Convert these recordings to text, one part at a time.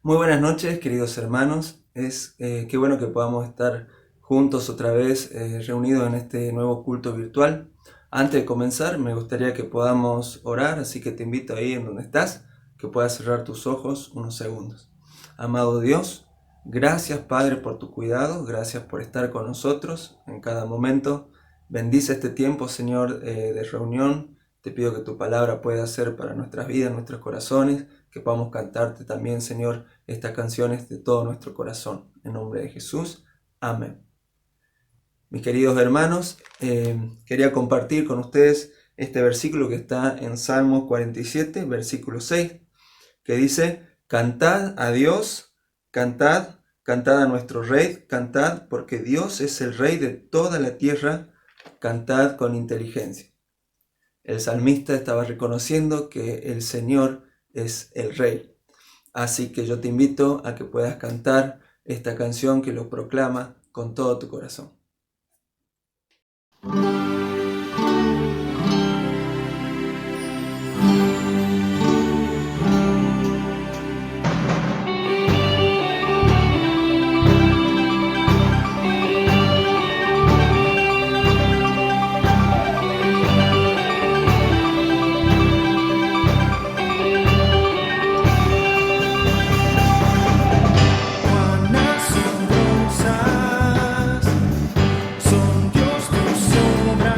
Muy buenas noches, queridos hermanos. Qué bueno que podamos estar juntos otra vez, reunidos en este nuevo culto virtual. Antes de comenzar, me gustaría que podamos orar, así que te invito ahí en donde estás, que puedas cerrar tus ojos unos segundos. Amado Dios, gracias Padre por tu cuidado, gracias por estar con nosotros en cada momento. Bendice este tiempo, Señor, de reunión. Te pido que tu palabra pueda ser para nuestras vidas, nuestros corazones, que podamos cantarte también, Señor, estas canciones de todo nuestro corazón. En nombre de Jesús. Amén. Mis queridos hermanos, quería compartir con ustedes este versículo que está en Salmos 47, versículo 6, que dice: Cantad a Dios, cantad, cantad a nuestro Rey, cantad, porque Dios es el Rey de toda la tierra, cantad con inteligencia. El salmista estaba reconociendo que el Señor es el Rey. Así que yo te invito a que puedas cantar esta canción que lo proclama con todo tu corazón. Cuán asombrosas son Dios tus obras.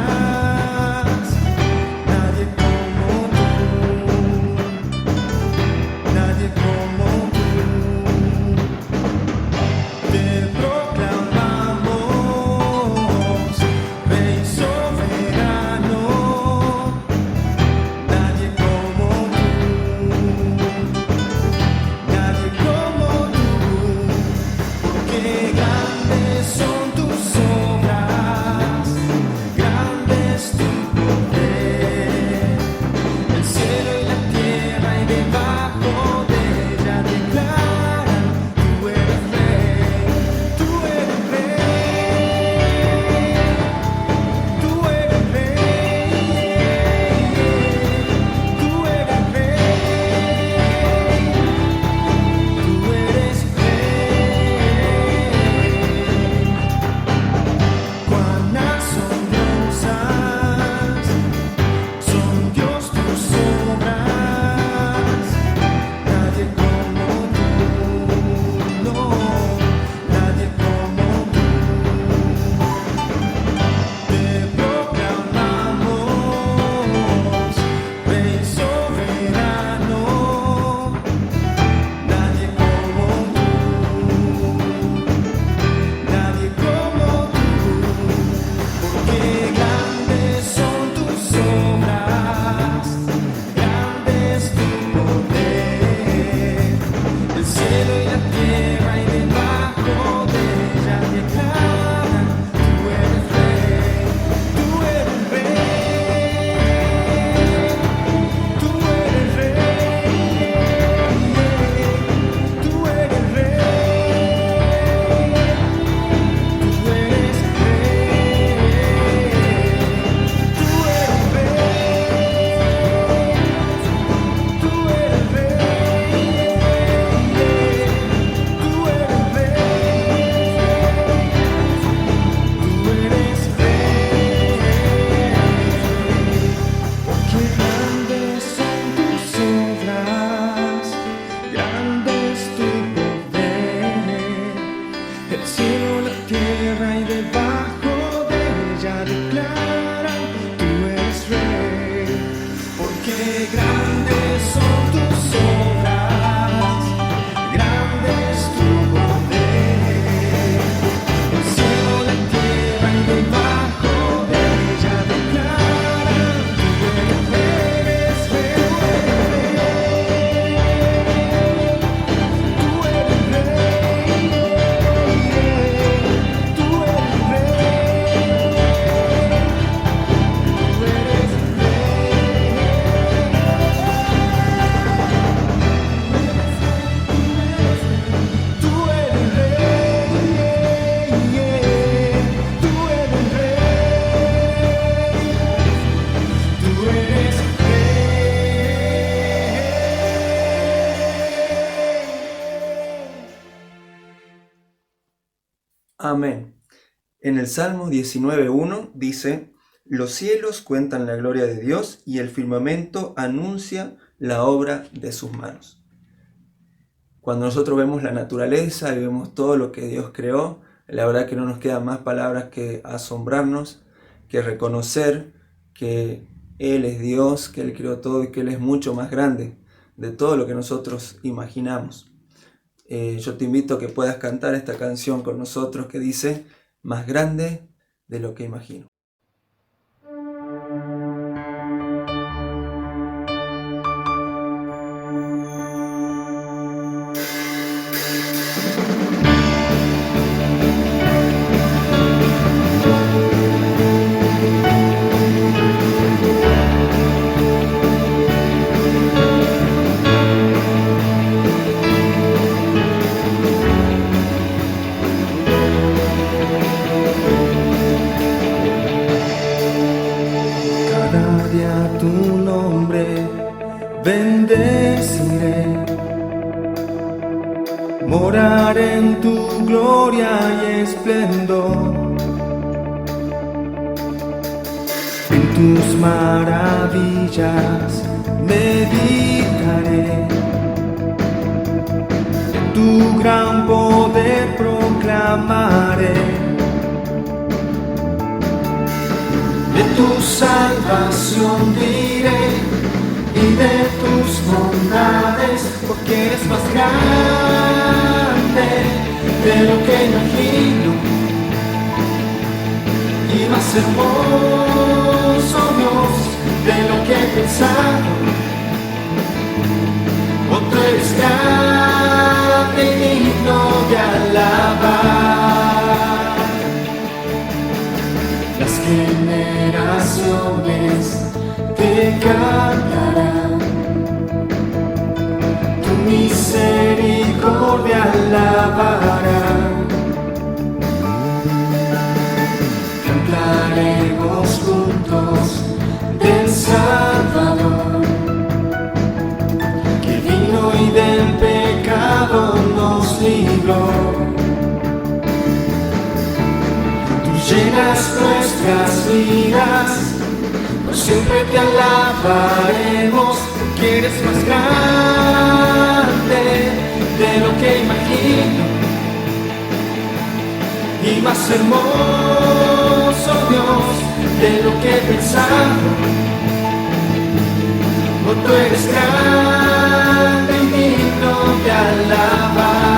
Amén. En el Salmo 19:1 dice: los cielos cuentan la gloria de Dios y el firmamento anuncia la obra de sus manos. Cuando nosotros vemos la naturaleza y vemos todo lo que Dios creó, la verdad que no nos quedan más palabras que asombrarnos, que reconocer que Él es Dios, que Él creó todo y que Él es mucho más grande de todo lo que nosotros imaginamos. Yo te invito a que puedas cantar esta canción con nosotros que dice: más grande de lo que imagino. Tu nombre bendeciré, morar en tu gloria y esplendor, en tus maravillas meditaré, en tu gran poder proclamaré. De tu salvación diré y de tus bondades, porque eres más grande de lo que imagino y más hermoso, Dios, de lo que he pensado. Oh, tú eres grande y digno de alabar. Las generaciones te cantarán, tu misericordia alabarán. Cantaremos juntos del Salvador, que vino y del pecado nos libró. Llenas nuestras vidas, por siempre te alabaremos, porque eres más grande de lo que imagino y más hermoso, Dios, de lo que he pensado. Oh, tú eres grande y digno de alabar.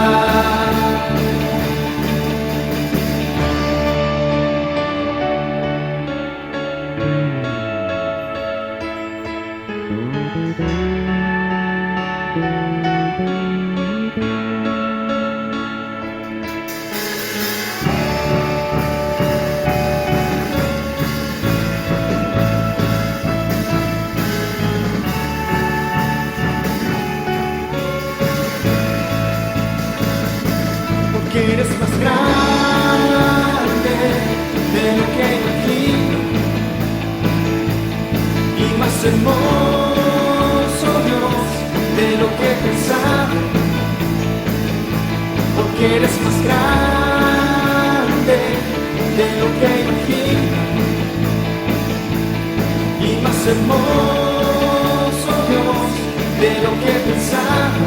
Porque eres más grande de lo que imagino y más hermoso, Dios, de lo que he pensado. Porque eres más grande de lo que imagino y más hermoso, Dios, de lo que he pensado.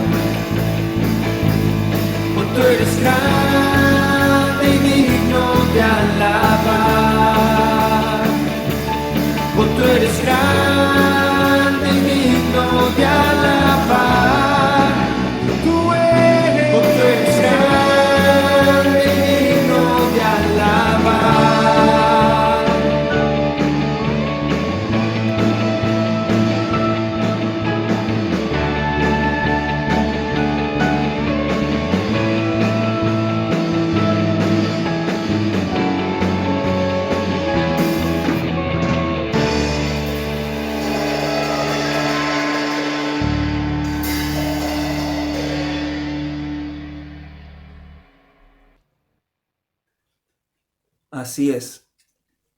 Tú eres grande y digno de alabar. Oh, tú eres grande y digno de alabar. Tú eres grande y digno de alabar. Así es.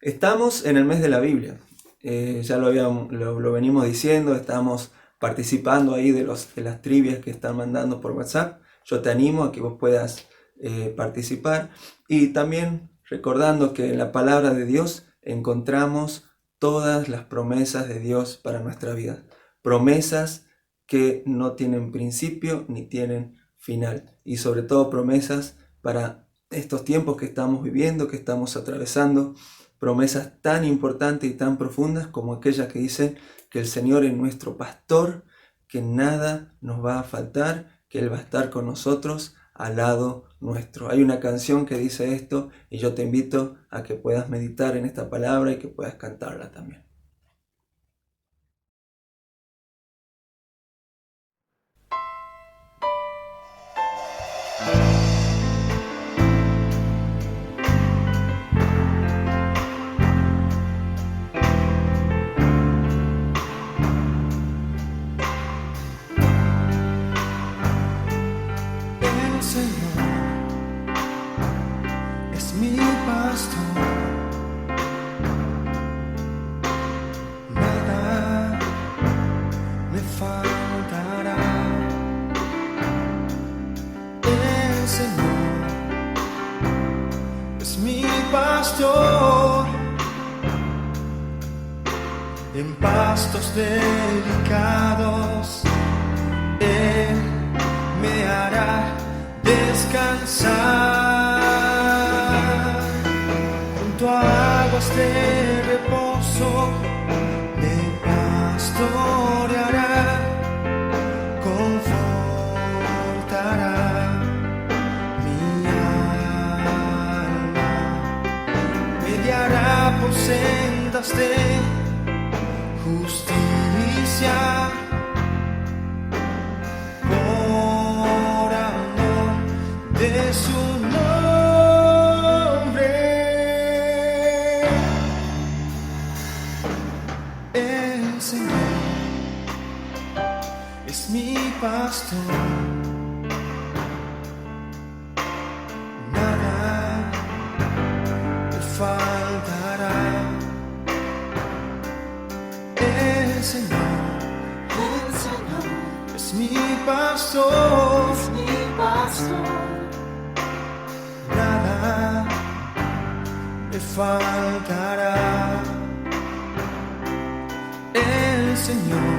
Estamos en el mes de la Biblia. Ya lo venimos diciendo, estamos participando ahí de las trivias que están mandando por WhatsApp. Yo te animo a que vos puedas participar. Y también recordando que en la palabra de Dios encontramos todas las promesas de Dios para nuestra vida. Promesas que no tienen principio ni tienen final. Y sobre todo promesas para estos tiempos que estamos viviendo, que estamos atravesando. Promesas tan importantes y tan profundas como aquellas que dicen que el Señor es nuestro pastor, que nada nos va a faltar, que Él va a estar con nosotros al lado nuestro. Hay una canción que dice esto y yo te invito a que puedas meditar en esta palabra y que puedas cantarla también. El Señor es mi pastor, nada me faltará. El Señor es mi pastor, en pastos delicados Él me hará descansar. Junto a aguas de reposo me pastoreará, confortará mi alma, me guiará por sendas de justicia, por amor de su nombre. El Señor es mi pastor, nada me faltará. El Señor es mi pastor, nada me faltará. El Señor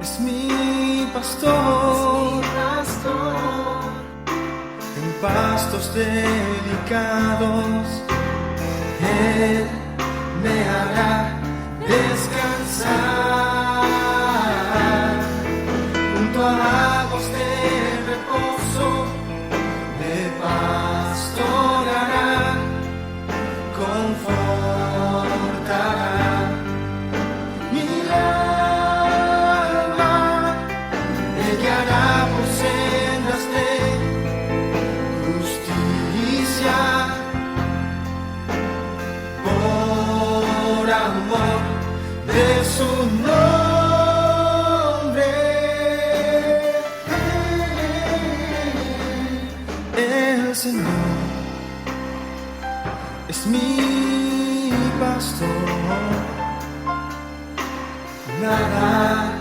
es mi pastor, en pastos delicados Él me hará descansar. Junto a aguas de reposo me pastoreará, confortará mi alma, me guiará por sendas de justicia, por amor de su nombre. El Señor es mi pastor, nada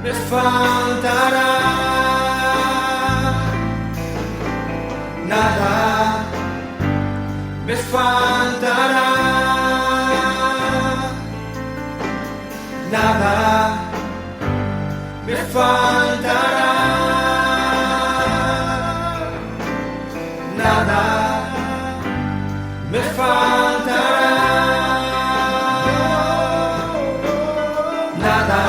me faltará, nada me faltará, nada me faltará, nada me faltará, nada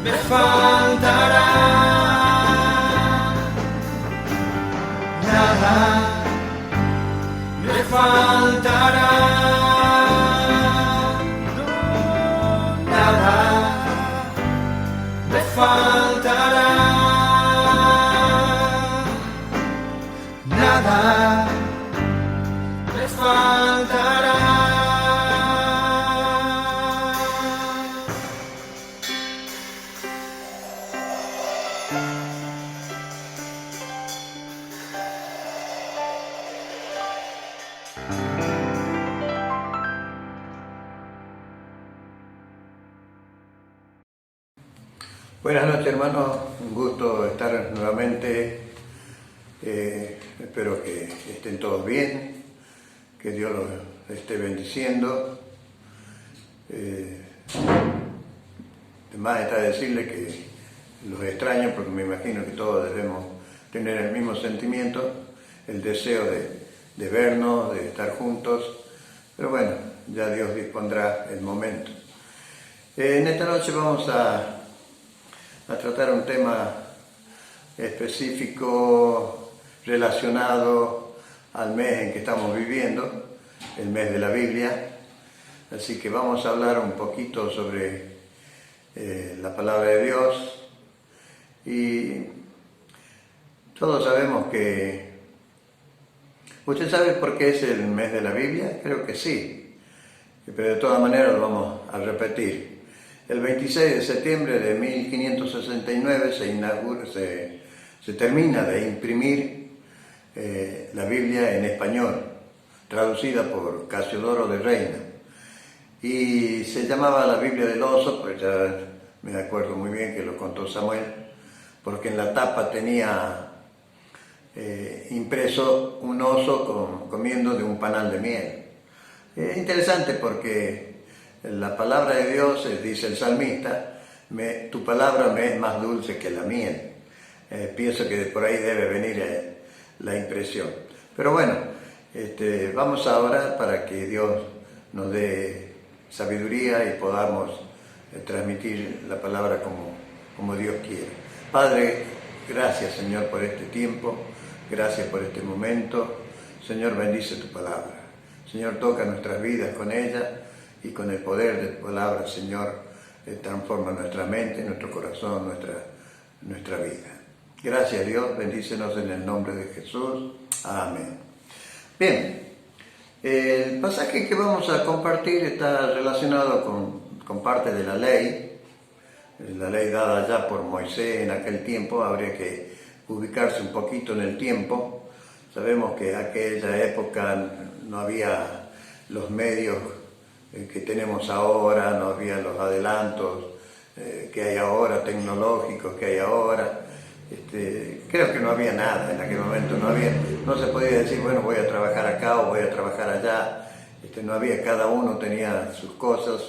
me faltará, nada me faltará, nada me faltará, nada me faltará. Buenas noches, hermanos. Un gusto estar nuevamente. Espero que estén todos bien, que Dios los esté bendiciendo. Además está decirle que los extraño porque me imagino que todos debemos tener el mismo sentimiento, el deseo de vernos, de estar juntos. Pero bueno, ya Dios dispondrá el momento. En esta noche vamos a tratar un tema específico relacionado al mes en que estamos viviendo, el mes de la Biblia. Así que vamos a hablar un poquito sobre la palabra de Dios. Y todos sabemos que... ¿Usted sabe por qué es el mes de la Biblia? Creo que sí, pero de todas maneras lo vamos a repetir. El 26 de septiembre de 1569 se termina de imprimir la Biblia en español, traducida por Casiodoro de Reina. Y se llamaba la Biblia del oso, pues ya me acuerdo muy bien que lo contó Samuel, porque en la tapa tenía impreso un oso comiendo de un panal de miel. Interesante porque la palabra de Dios, dice el salmista, tu palabra me es más dulce que la miel. Pienso que por ahí debe venir la impresión. Pero bueno, vamos a orar para que Dios nos dé sabiduría y podamos transmitir la palabra como Dios quiere. Padre, gracias Señor por este tiempo, gracias por este momento. Señor, bendice tu palabra. Señor, toca nuestras vidas con ella y con el poder de tu palabra, Señor, transforma nuestra mente, nuestro corazón, nuestra vida. Gracias Dios, bendícenos en el nombre de Jesús. Amén. Bien, el pasaje que vamos a compartir está relacionado con parte de la ley dada ya por Moisés en aquel tiempo. Habría que ubicarse un poquito en el tiempo. Sabemos que en aquella época no había los medios que tenemos ahora, no había los adelantos que hay ahora, tecnológicos que hay ahora. Creo que no había nada en aquel momento, no se podía decir, bueno, voy a trabajar acá o voy a trabajar allá. No había, cada uno tenía sus cosas,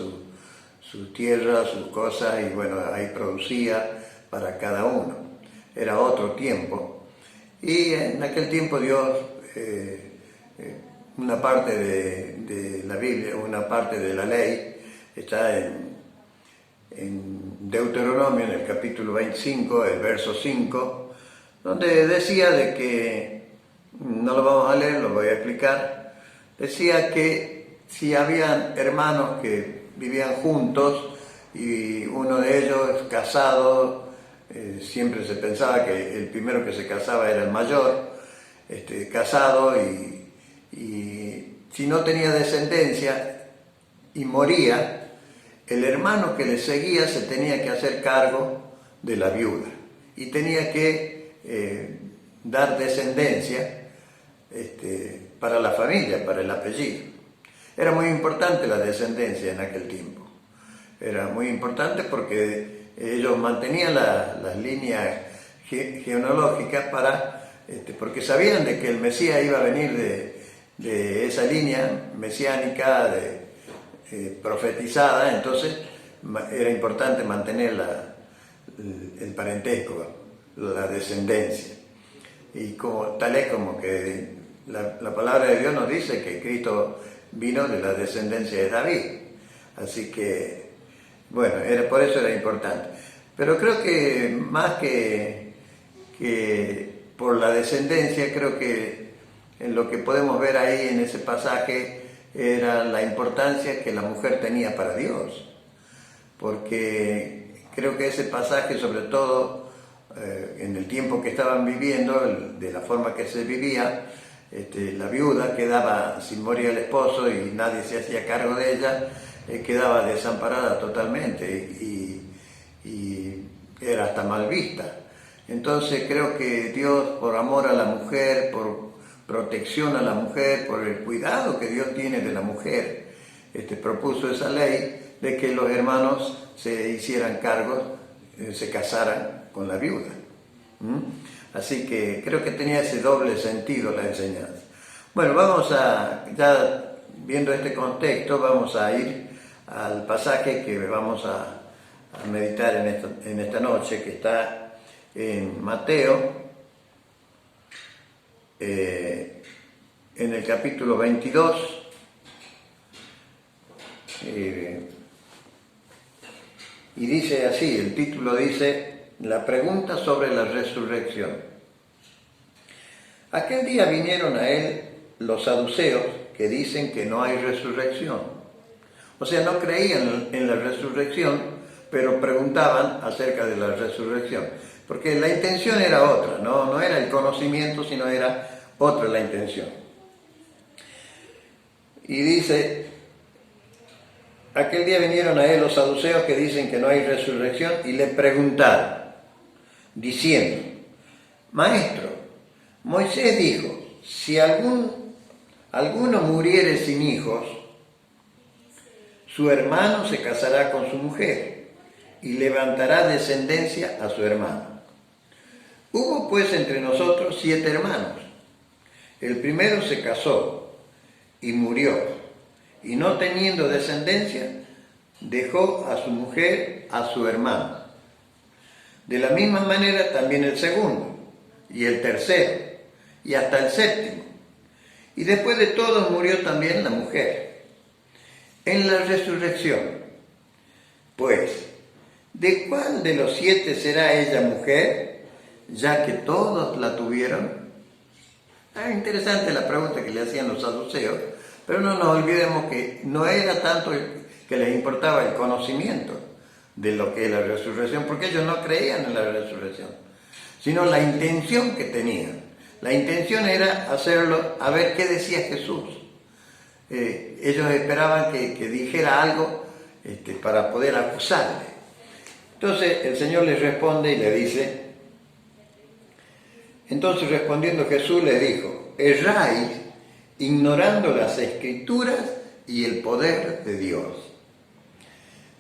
su tierra, sus cosas, y bueno, ahí producía para cada uno. Era otro tiempo. Y en aquel tiempo Dios, una parte de la Biblia, una parte de la ley, está en Deuteronomio, en el capítulo 25, el verso 5, donde decía de que, no lo vamos a leer, lo voy a explicar, decía que si habían hermanos que vivían juntos y uno de ellos casado, siempre se pensaba que el primero que se casaba era el mayor, casado, y si no tenía descendencia y moría, el hermano que le seguía se tenía que hacer cargo de la viuda y tenía que dar descendencia para la familia, para el apellido. Era muy importante la descendencia en aquel tiempo. Era muy importante porque ellos mantenían las líneas genealógicas porque sabían de que el Mesías iba a venir de esa línea mesiánica, profetizada. Entonces era importante mantener el parentesco, la descendencia. Y tal es como que la palabra de Dios nos dice que Cristo vino de la descendencia de David. Así que, bueno, por eso era importante. Pero creo que más que por la descendencia, creo que en lo que podemos ver ahí en ese pasaje era la importancia que la mujer tenía para Dios, porque creo que ese pasaje, sobre todo en el tiempo que estaban viviendo, de la forma que se vivía, la viuda quedaba, sin morir el esposo y nadie se hacía cargo de ella, quedaba desamparada totalmente y era hasta mal vista. Entonces creo que Dios, por amor a la mujer, por protección a la mujer, por el cuidado que Dios tiene de la mujer, propuso esa ley de que los hermanos se hicieran cargo se casaran con la viuda. Así que creo que tenía ese doble sentido la enseñanza. Bueno, ya viendo este contexto, vamos a ir al pasaje que vamos a meditar en esta noche, que está en Mateo, en el capítulo 22, y dice así, el título dice, la pregunta sobre la resurrección. Aquel día vinieron a él los saduceos que dicen que no hay resurrección. O sea, no creían en la resurrección, pero preguntaban acerca de la resurrección. Porque la intención era otra, no era el conocimiento, sino era otra la intención. Y dice, aquel día vinieron a él los saduceos que dicen que no hay resurrección y le preguntaron, diciendo, Maestro, Moisés dijo, si alguno muriere sin hijos, su hermano se casará con su mujer y levantará descendencia a su hermano. Hubo pues entre nosotros 7 hermanos. El primero se casó y murió, y no teniendo descendencia, dejó a su mujer a su hermano. De la misma manera también el segundo, y el tercero, y hasta el séptimo. Y después de todos murió también la mujer. En la resurrección, pues, ¿de cuál de los 7 será ella mujer, ya que todos la tuvieron? Interesante la pregunta que le hacían los saduceos, pero no nos olvidemos que no era tanto que les importaba el conocimiento de lo que es la resurrección, porque ellos no creían en la resurrección, sino la intención que tenían. La intención era hacerlo, a ver qué decía Jesús. Ellos esperaban que dijera algo para poder acusarle. Entonces el Señor les responde y le dice, entonces respondiendo Jesús les dijo, erráis ignorando las Escrituras y el poder de Dios.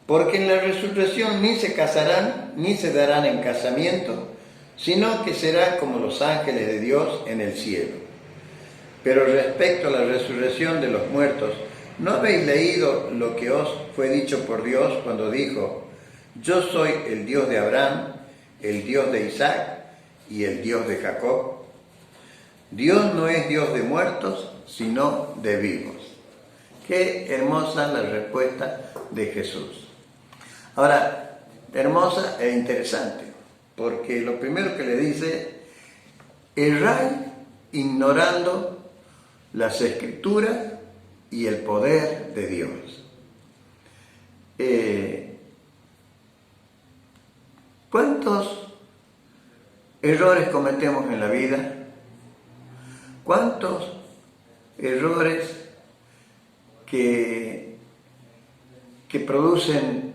Porque en la resurrección ni se casarán ni se darán en casamiento, sino que serán como los ángeles de Dios en el cielo. Pero respecto a la resurrección de los muertos, ¿no habéis leído lo que os fue dicho por Dios cuando dijo, yo soy el Dios de Abraham, el Dios de Isaac y el Dios de Jacob? Dios no es Dios de muertos, sino de vivos. Qué hermosa la respuesta de Jesús. Ahora, hermosa e interesante, porque lo primero que le dice, erráis ignorando las Escrituras y el poder de Dios. ¿Cuántos errores cometemos en la vida? ¿Cuántos errores que producen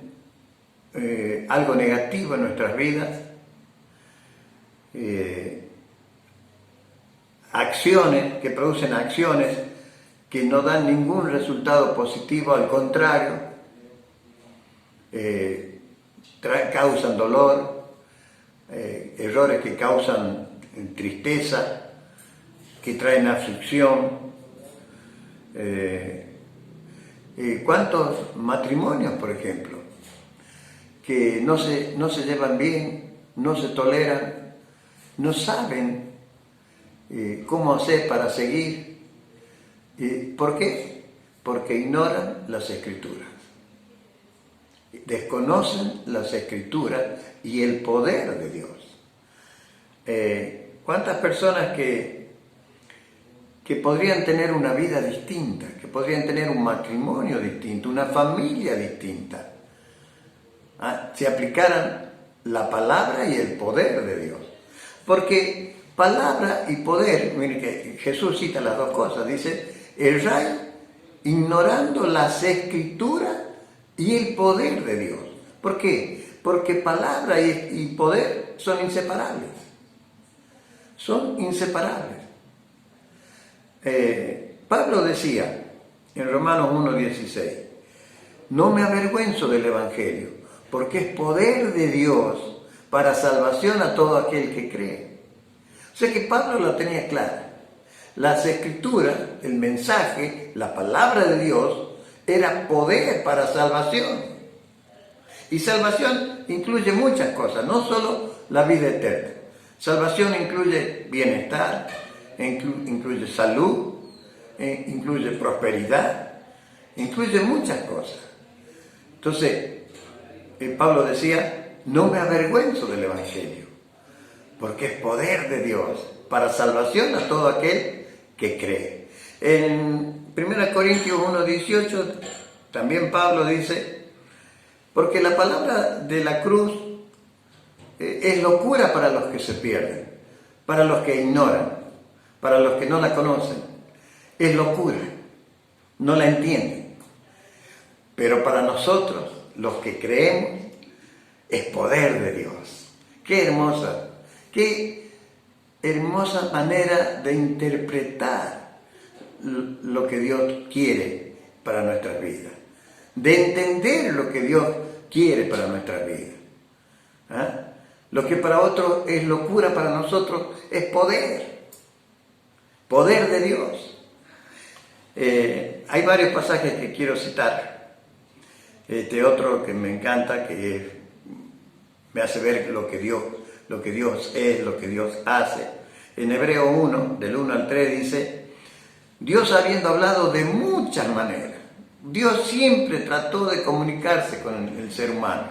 algo negativo en nuestras vidas? Acciones que producen acciones que no dan ningún resultado positivo, al contrario, causan dolor, errores que causan tristeza, que traen aflicción. ¿Cuántos matrimonios, por ejemplo, que no se llevan bien, no se toleran, no saben cómo hacer para seguir? ¿Por qué? Porque ignoran las Escrituras, desconocen las Escrituras y el poder de Dios. ¿Cuántas personas que podrían tener una vida distinta, que podrían tener un matrimonio distinto, una familia distinta, si aplicaran la palabra y el poder de Dios? Porque palabra y poder, miren que Jesús cita las dos cosas, dice, erráis ignorando las Escrituras y el poder de Dios. ¿Por qué? Porque palabra y poder son inseparables. Son inseparables. Pablo decía en Romanos 1:16, no me avergüenzo del Evangelio, porque es poder de Dios para salvación a todo aquel que cree. O sea que Pablo la tenía clara. Las escrituras, el mensaje, la palabra de Dios, era poder para salvación. Y salvación incluye muchas cosas, no solo la vida eterna. Salvación incluye bienestar, incluye salud, incluye prosperidad, incluye muchas cosas. Entonces, Pablo decía, no me avergüenzo del Evangelio, porque es poder de Dios para salvación a todo aquel que cree. En 1 Corintios 1:18 también Pablo dice, porque la palabra de la cruz es locura para los que se pierden, para los que ignoran, para los que no la conocen. Es locura, no la entienden. Pero para nosotros, los que creemos, es poder de Dios. Qué hermosa manera de interpretar lo que Dios quiere para nuestras vidas, de entender lo que Dios quiere para nuestras vidas. ¿Ah? Lo que para otros es locura, para nosotros es poder de Dios. Hay varios pasajes que quiero citar. Otro que me encanta, que me hace ver lo que Dios es, lo que Dios hace. En Hebreo 1, del 1 al 3 dice, Dios habiendo hablado de muchas maneras, Dios siempre trató de comunicarse con el ser humano,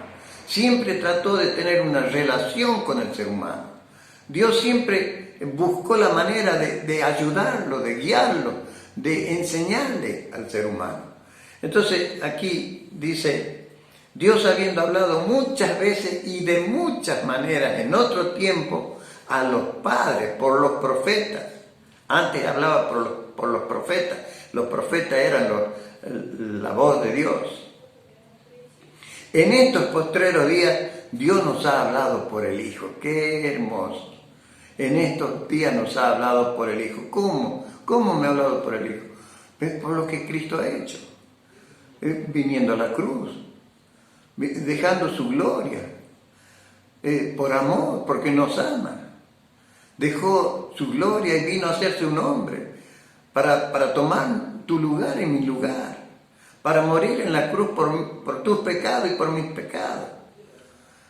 siempre trató de tener una relación con el ser humano. Dios siempre buscó la manera de ayudarlo, de guiarlo, de enseñarle al ser humano. Entonces aquí dice, Dios habiendo hablado muchas veces y de muchas maneras en otro tiempo a los padres, por los profetas. Antes hablaba por los profetas. Los profetas eran la voz de Dios. En estos postreros días, Dios nos ha hablado por el Hijo. ¡Qué hermoso! En estos días nos ha hablado por el Hijo. ¿Cómo? ¿Cómo me ha hablado por el Hijo? Es por lo que Cristo ha hecho. Viniendo a la cruz, dejando su gloria, por amor, porque nos ama. Dejó su gloria y vino a hacerse un hombre para tomar tu lugar en mi lugar, para morir en la cruz por tus pecados y por mis pecados.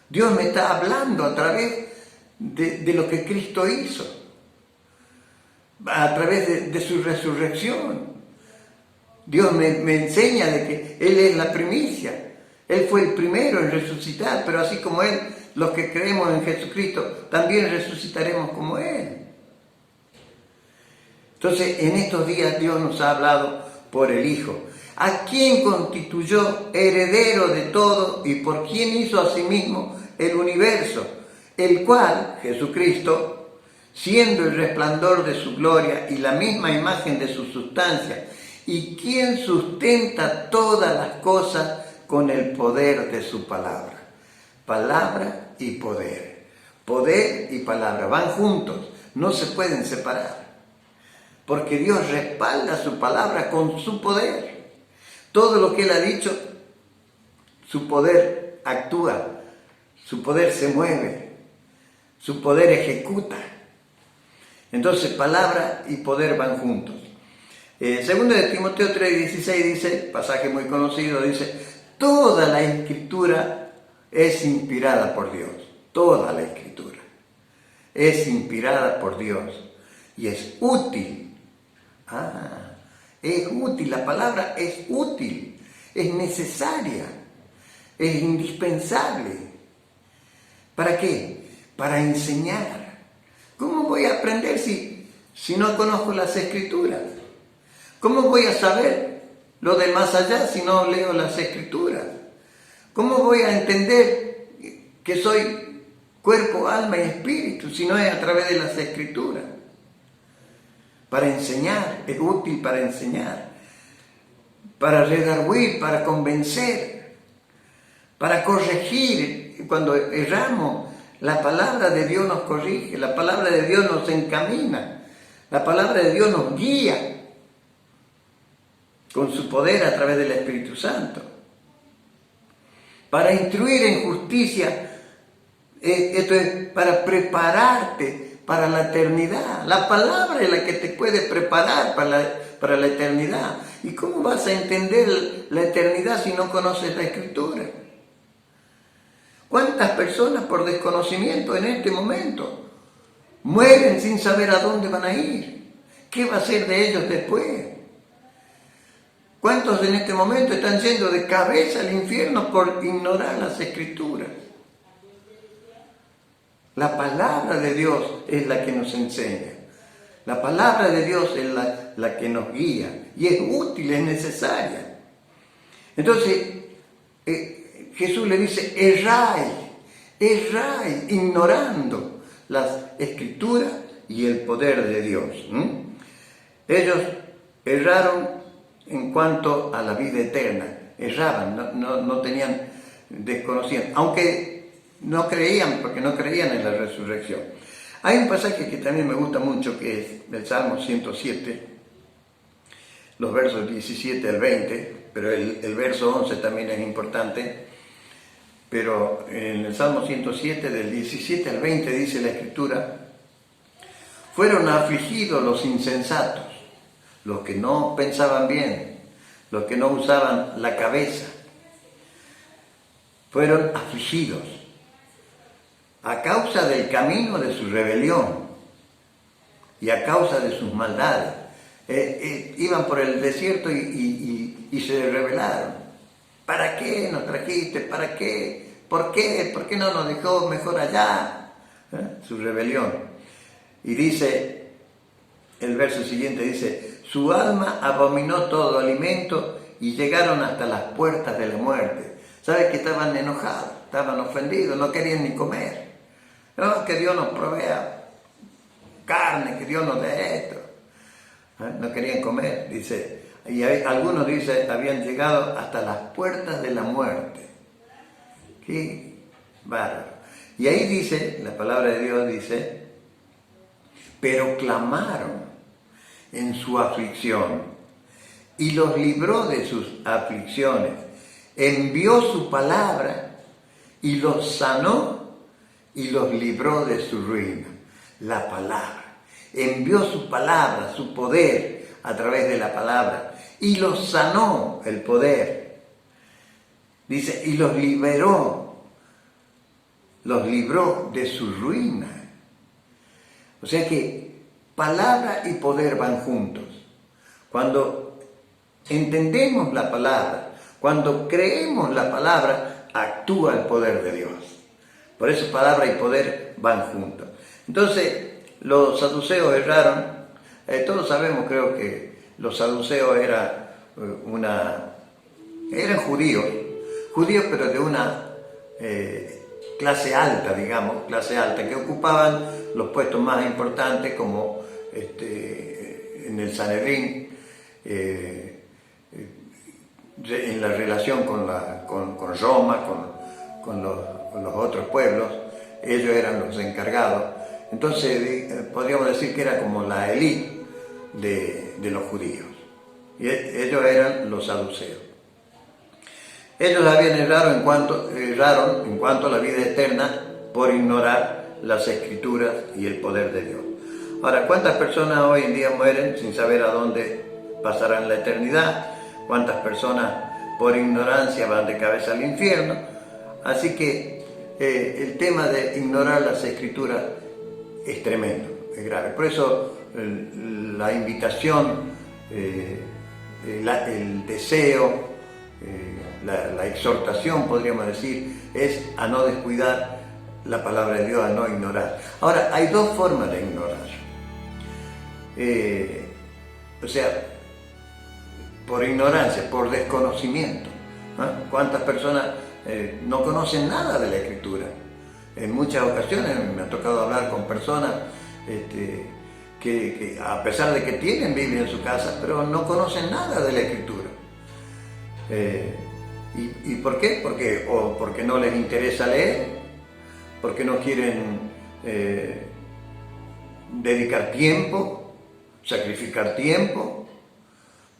Dios me está hablando a través de lo que Cristo hizo, a través de su resurrección. Dios me enseña de que Él es la primicia. Él fue el primero en resucitar, pero así como Él, los que creemos en Jesucristo, también resucitaremos como Él. Entonces, en estos días Dios nos ha hablado por el Hijo, a quien constituyó heredero de todo y por quien hizo asimismo el universo, el cual, Jesucristo, siendo el resplandor de su gloria y la misma imagen de su sustancia, y quien sustenta todas las cosas con el poder de su palabra. Palabra y poder. Poder y palabra van juntos, no se pueden separar. Porque Dios respalda su palabra con su poder. Todo lo que Él ha dicho, su poder actúa, su poder se mueve, su poder ejecuta. Entonces, palabra y poder van juntos. Segundo de Timoteo 3:16 dice, pasaje muy conocido, dice, toda la escritura es inspirada por Dios. Toda la escritura es inspirada por Dios y es útil. Es útil, la palabra es útil, es necesaria, es indispensable. ¿Para qué? Para enseñar. ¿Cómo voy a aprender si no conozco las escrituras? ¿Cómo voy a saber lo de más allá si no leo las escrituras? ¿Cómo voy a entender que soy cuerpo, alma y espíritu si no es a través de las escrituras? Para enseñar, es útil para enseñar, para redarguir, para convencer, para corregir. Cuando erramos, la palabra de Dios nos corrige, la palabra de Dios nos encamina, la palabra de Dios nos guía con su poder a través del Espíritu Santo. para instruir en justicia, esto es para prepararte para la eternidad. La palabra es la que te puede preparar para la eternidad. ¿Y cómo vas a entender la eternidad si no conoces la Escritura? ¿Cuántas personas por desconocimiento en este momento mueren sin saber a dónde van a ir? ¿Qué va a ser de ellos después? ¿Cuántos en este momento están yendo de cabeza al infierno por ignorar las Escrituras? La palabra de Dios es la que nos enseña. La palabra de Dios es la que nos guía y es útil, es necesaria. Entonces, Jesús le dice, erráis, ignorando las Escrituras y el poder de Dios. Ellos erraron en cuanto a la vida eterna, erraban, no tenían, desconocían, aunque no creían, porque no creían en la resurrección. Hay un pasaje que también me gusta mucho, que es del Salmo 107, los versos 17 al 20, pero el verso 11 también es importante. Pero en el Salmo 107, del 17 al 20, dice la Escritura: fueron afligidos los insensatos, los que no pensaban bien, los que no usaban la cabeza. Fueron afligidos a causa del camino de su rebelión y a causa de sus maldades. Iban por el desierto y se rebelaron. ¿Para qué nos trajiste? ¿Para qué? ¿Por qué? ¿Por qué no nos dejó mejor allá? Su rebelión. Y dice, el verso siguiente dice, su alma abominó todo alimento y llegaron hasta las puertas de la muerte. ¿Sabes que estaban enojados? Estaban ofendidos, no querían ni comer. No, que Dios nos provea carne, que Dios nos dé esto. No querían comer, dice. Y algunos dicen, habían llegado hasta las puertas de la muerte. Qué bárbaro. Y ahí dice, la palabra de Dios dice, pero clamaron en su aflicción y los libró de sus aflicciones. Envió su palabra y los sanó y los libró de su ruina. La palabra. Envió su palabra, su poder a través de la palabra y los sanó, el poder. Dice, y los libró de su ruina. O sea que palabra y poder van juntos. Cuando entendemos la palabra, cuando creemos la palabra, actúa el poder de Dios. Por eso palabra y poder van juntos. Entonces, los saduceos erraron. Todos sabemos, creo que los saduceos eran judíos, pero de una clase alta, digamos, que ocupaban los puestos más importantes, como en el Sanedrín, en la relación con Roma, con los otros pueblos. Ellos eran los encargados. Entonces podríamos decir que era como la élite de los judíos. Y ellos eran los saduceos. Ellos habían errado en cuanto a la vida eterna por ignorar las Escrituras y el poder de Dios. Ahora, ¿cuántas personas hoy en día mueren sin saber a dónde pasarán la eternidad? ¿Cuántas personas por ignorancia van de cabeza al infierno? Así que el tema de ignorar las Escrituras es tremendo, es grave. Por eso la invitación, el deseo, la exhortación, podríamos decir, es a no descuidar la palabra de Dios, a no ignorar. Ahora, hay dos formas de ignorar. O sea, por ignorancia, por desconocimiento. ¿Cuántas personas no conocen nada de la Escritura? En muchas ocasiones me ha tocado hablar con personas que a pesar de que tienen Biblia en su casa, pero no conocen nada de la Escritura. ¿Y por qué? Porque no les interesa leer, porque no quieren dedicar tiempo, sacrificar tiempo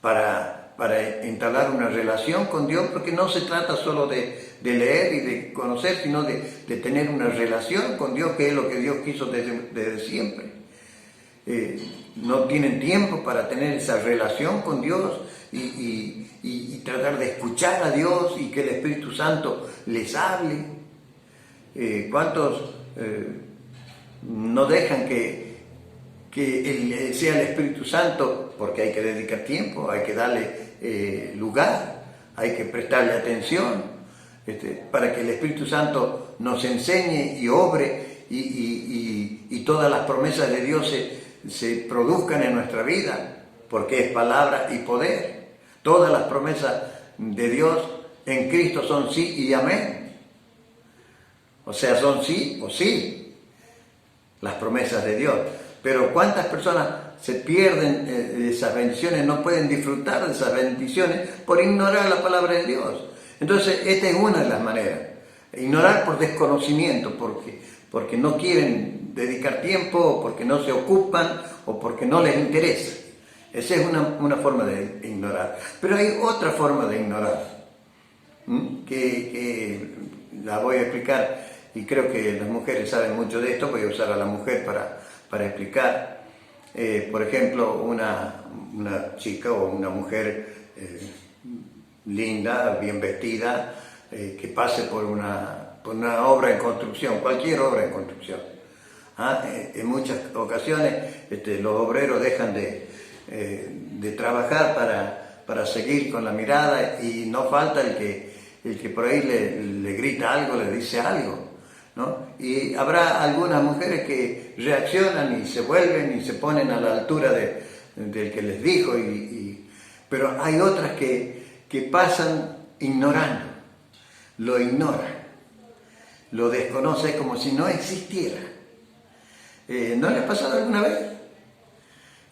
para para entablar una relación con Dios, porque no se trata solo de leer y de conocer, sino de tener una relación con Dios, que es lo que Dios quiso desde siempre. No tienen tiempo para tener esa relación con Dios y tratar de escuchar a Dios y que el Espíritu Santo les hable. ¿Cuántos no dejan que sea el Espíritu Santo? Porque hay que dedicar tiempo, hay que darle lugar, hay que prestarle atención, para que el Espíritu Santo nos enseñe y obre y todas las promesas de Dios se produzcan en nuestra vida, porque es palabra y poder. Todas las promesas de Dios en Cristo son sí y amén. O sea, son sí o sí las promesas de Dios. Pero ¿cuántas personas se pierden de esas bendiciones, no pueden disfrutar de esas bendiciones por ignorar la palabra de Dios? Entonces, esta es una de las maneras. Ignorar por desconocimiento, porque no quieren dedicar tiempo, o porque no se ocupan, o porque no les interesa. Esa es una forma de ignorar. Pero hay otra forma de ignorar, que la voy a explicar, y creo que las mujeres saben mucho de esto. Voy a usar a la mujer para explicar. Por ejemplo, una chica o una mujer linda, bien vestida, que pase por una obra en construcción, cualquier obra en construcción. En muchas ocasiones los obreros dejan de trabajar para seguir con la mirada, y no falta el que por ahí le grita algo, le dice algo, ¿no? Y habrá algunas mujeres que reaccionan y se vuelven y se ponen a la altura del que les dijo, pero hay otras que pasan ignorando, lo ignoran, lo desconocen como si no existiera. ¿No le ha pasado alguna vez?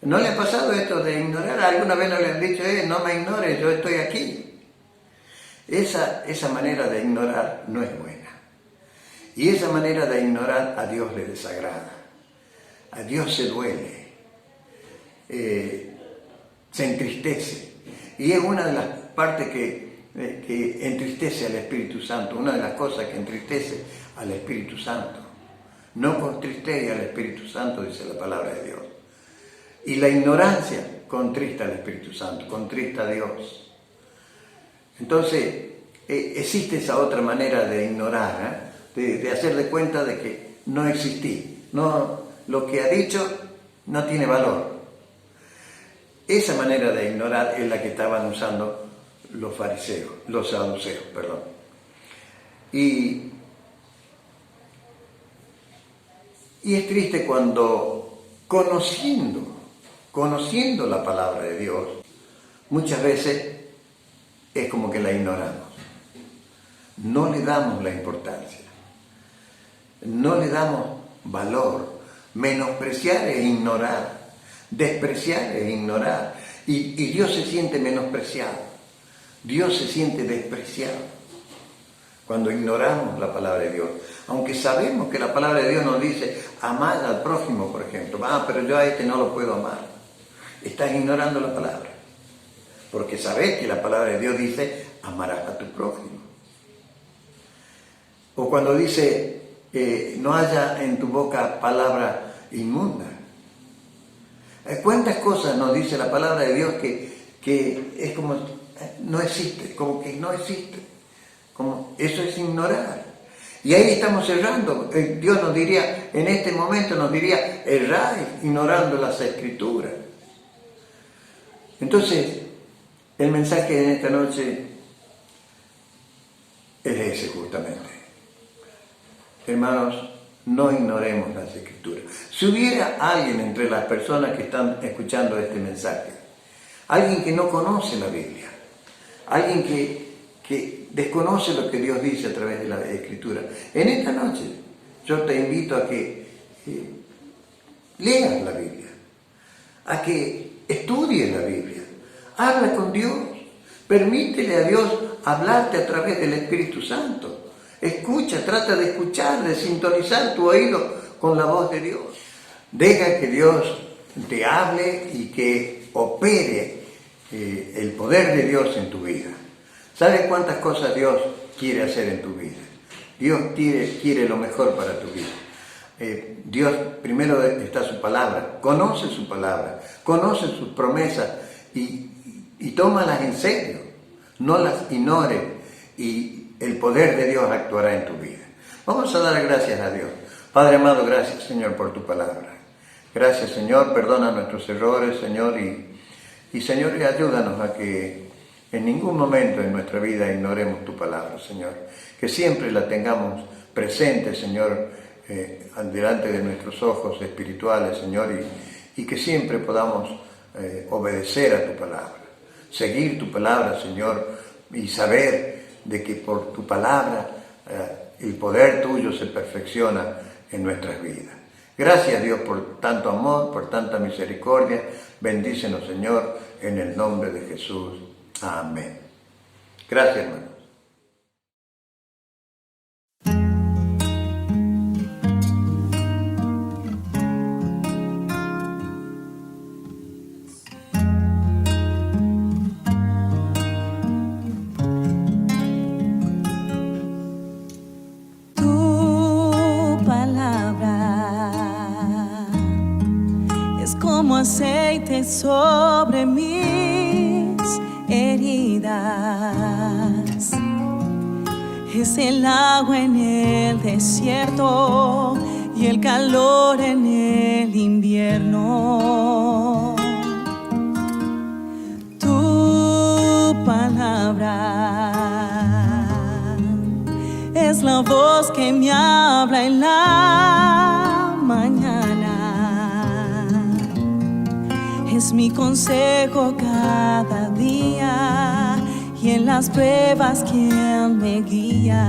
¿No le ha pasado esto de ignorar? ¿Alguna vez no le han dicho, no me ignores, yo estoy aquí? Esa manera de ignorar no es buena. Y esa manera de ignorar a Dios le desagrada. A Dios se duele. Se entristece. Y es una de las partes que entristece al Espíritu Santo, una de las cosas que entristece al Espíritu Santo. No contristéis al Espíritu Santo, dice la palabra de Dios. Y la ignorancia contrista al Espíritu Santo, contrista a Dios. Entonces, existe esa otra manera de ignorar, de hacer de cuenta de que no existí. No, lo que ha dicho no tiene valor. Esa manera de ignorar es la que estaban usando los saduceos, perdón. Y es triste cuando conociendo la palabra de Dios, muchas veces es como que la ignoramos. No le damos la importancia, no le damos valor. Menospreciar es ignorar, despreciar es ignorar, y Dios se siente menospreciado, Dios se siente despreciado cuando ignoramos la palabra de Dios. Aunque sabemos que la palabra de Dios nos dice amar al prójimo, por ejemplo. Pero yo a este no lo puedo amar. Estás ignorando la palabra, porque sabes que la palabra de Dios dice amarás a tu prójimo. O cuando dice no haya en tu boca palabra inmunda. ¿Cuántas cosas nos dice la palabra de Dios que es como no existe, como que no existe? Como eso es ignorar. Y ahí estamos errando. Dios nos diría, en este momento nos diría, erráis ignorando las Escrituras. Entonces, el mensaje de esta noche es ese justamente. Hermanos, no ignoremos las Escrituras. Si hubiera alguien entre las personas que están escuchando este mensaje, alguien que no conoce la Biblia, alguien que desconoce lo que Dios dice a través de la Escritura, en esta noche yo te invito a que leas la Biblia, a que estudies la Biblia, habla con Dios, permítele a Dios hablarte a través del Espíritu Santo. Escucha, trata de escuchar, de sintonizar tu oído con la voz de Dios. Deja que Dios te hable y que opere el poder de Dios en tu vida. ¿Sabes cuántas cosas Dios quiere hacer en tu vida? Dios quiere lo mejor para tu vida. Dios, primero está su palabra, conoce su palabra, conoce sus promesas y tómalas en serio, no las ignores y el poder de Dios actuará en tu vida. Vamos a dar gracias a Dios. Padre amado, gracias Señor por tu palabra. Gracias Señor, perdona nuestros errores Señor y Señor ayúdanos a que en ningún momento en nuestra vida ignoremos tu palabra Señor, que siempre la tengamos presente Señor, delante de nuestros ojos espirituales Señor y que siempre podamos obedecer a tu palabra, seguir tu palabra Señor y saber de que por tu palabra el poder tuyo se perfecciona en nuestras vidas. Gracias Dios por tanto amor, por tanta misericordia. Bendícenos Señor en el nombre de Jesús. Amén. Gracias hermanos. Como aceite sobre mis heridas, es el agua en el desierto y el calor en el invierno. Tu palabra es la voz que me habla en la mañana. Es mi consejo cada día y en las pruebas quien me guía.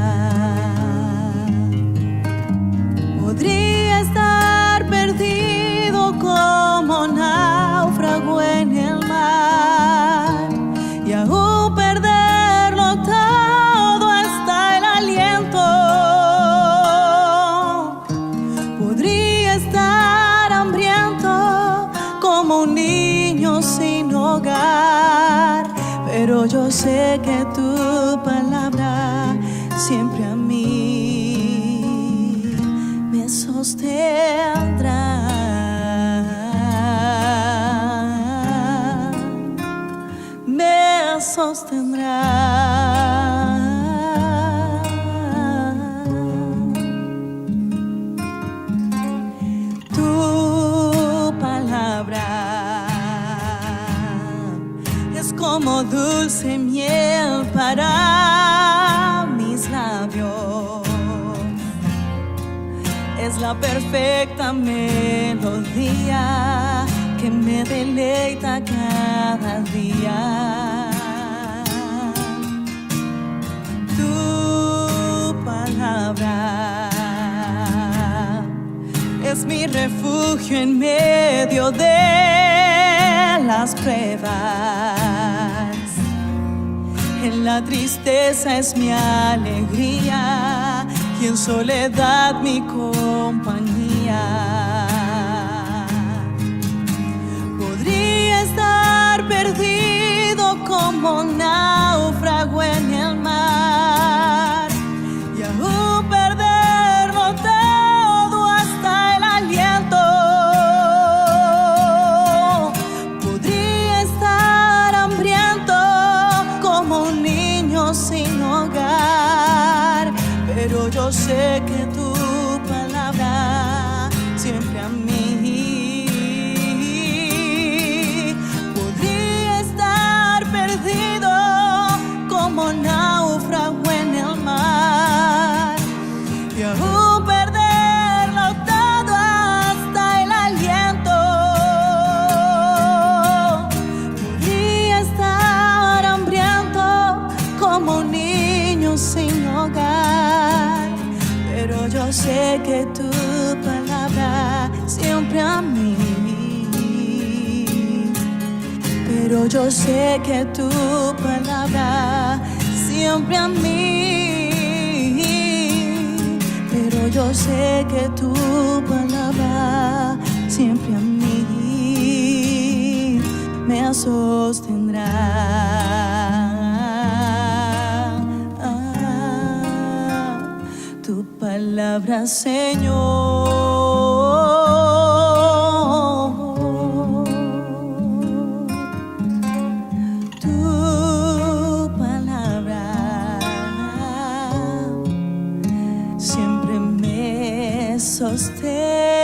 Podría estar perdido como náufrago en el mar y aún perderlo todo hasta el aliento. Podría estar hambriento como un niño sin hogar, pero yo sé que tu palabra siempre a mí me sostendrá. Me sostendrá. Como dulce miel para mis labios, es la perfecta melodía que me deleita cada día. Tu palabra es mi refugio en medio de las pruebas. En la tristeza es mi alegría y en soledad mi compañía. Podría estar perdido como náufrago en el mar y aún perderlo todo hasta el aliento. Podría estar hambriento como un niño sin hogar, pero yo sé que tu palabra siempre a mí. Podría estar perdido como náufrago en el mar y aún perderlo todo hasta el aliento. Podría estar hambriento como un niño sin hogar, pero yo sé que tu palabra siempre a mí. Pero yo sé que tu palabra siempre a mí. Pero yo sé que tu palabra siempre a mí me sostendrá. Tu palabra, Señor, tu palabra siempre me sostiene.